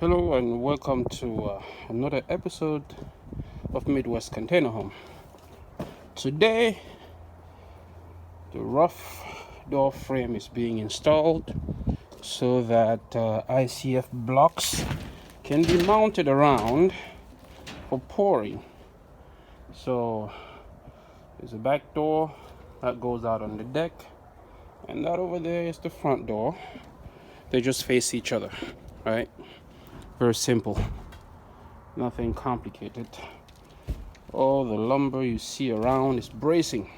Hello and welcome to another episode of Midwest Container Home. Today, the rough door frame is being installed so that ICF blocks can be mounted around for pouring. So there's a back door that goes out on the deck, and that over there is the front door. They just face each other, right? Very simple, nothing complicated. All the lumber you see around is bracing.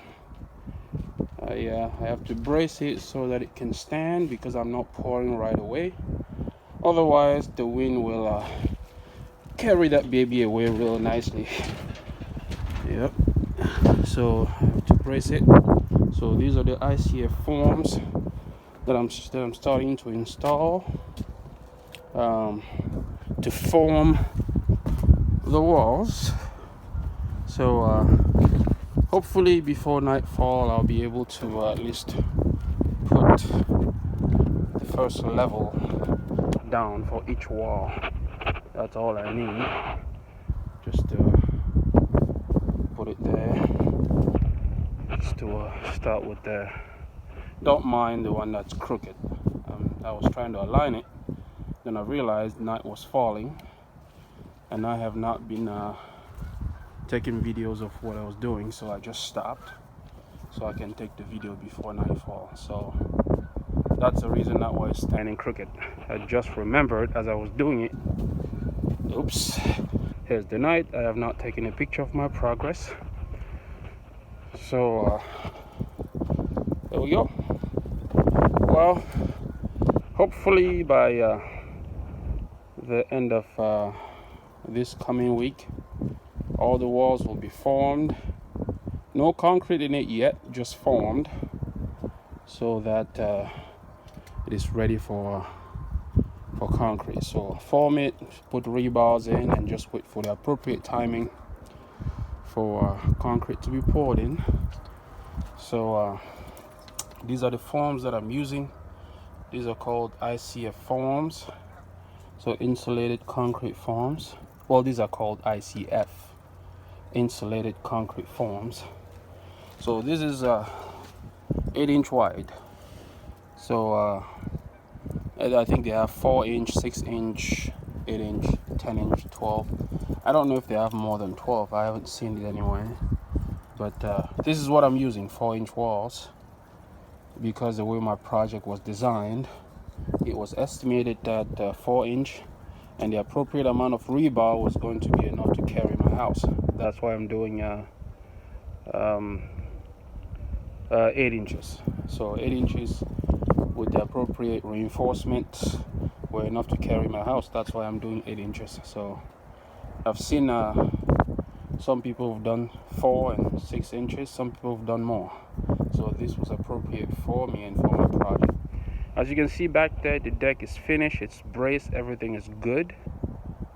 I have to brace it so that it can stand because I'm not pouring right away. Otherwise, the wind will carry that baby away real nicely. Yep. So I have to brace it. So these are the ICF forms that I'm starting to install to form the walls. So hopefully before nightfall I'll be able to at least put the first level down for each wall. That's all I need, just to put it there, just to start with there. Don't mind the one that's crooked. I was trying to align it, then I realized night was falling, and I have not been taking videos of what I was doing, so I just stopped so I can take the video before nightfall. So that's the reason that was standing crooked. I just remembered as I was doing it. Oops, here's the night. I have not taken a picture of my progress, so there we go. Well, hopefully by the end of this coming week, all the walls will be formed. No concrete in it yet, just formed, so that it is ready for concrete. So form it, put rebars in, and just wait for the appropriate timing for concrete to be poured in. So these are the forms that I'm using. These are called ICF forms, so insulated concrete forms. Well, these are called ICF, insulated concrete forms. So this is 8-inch wide. So I think they have 4-inch, 6-inch, 8-inch, 10-inch, 12. I don't know if they have more than 12. I haven't seen it anywhere. But this is what I'm using, 4-inch walls, because the way my project was designed, it was estimated that 4-inch and the appropriate amount of rebar was going to be enough to carry my house. That's why I'm doing 8 inches. So 8 inches with the appropriate reinforcement were enough to carry my house. That's why I'm doing 8 inches. So I've seen some people have done 4 and 6 inches. Some people have done more. So this was appropriate for me and for my project. As you can see back there, the deck is finished. It's braced. Everything is good.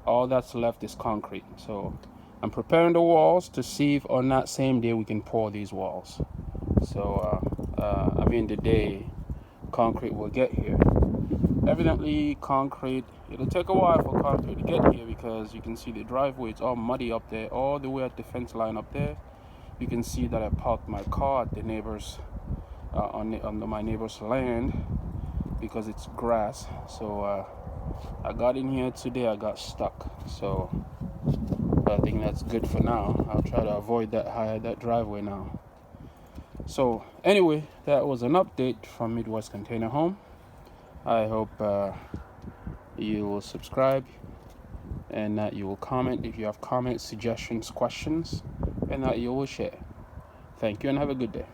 All that's left is concrete. So I'm preparing the walls to see if on that same day we can pour these walls. So the day concrete will get here. Evidently concrete, it'll take a while for concrete to get here, because you can see the driveway, it's all muddy up there, all the way at the fence line up there. You can see that I parked my car at the neighbor's on my neighbor's land because it's grass. So I got in here today, I got stuck. So I think that's good for now. I'll try to avoid that driveway now. So anyway, that was an update from Midwest Container Home. I hope you will subscribe, and that you will comment if you have comments, suggestions, questions, and that you will share. Thank you and have a good day.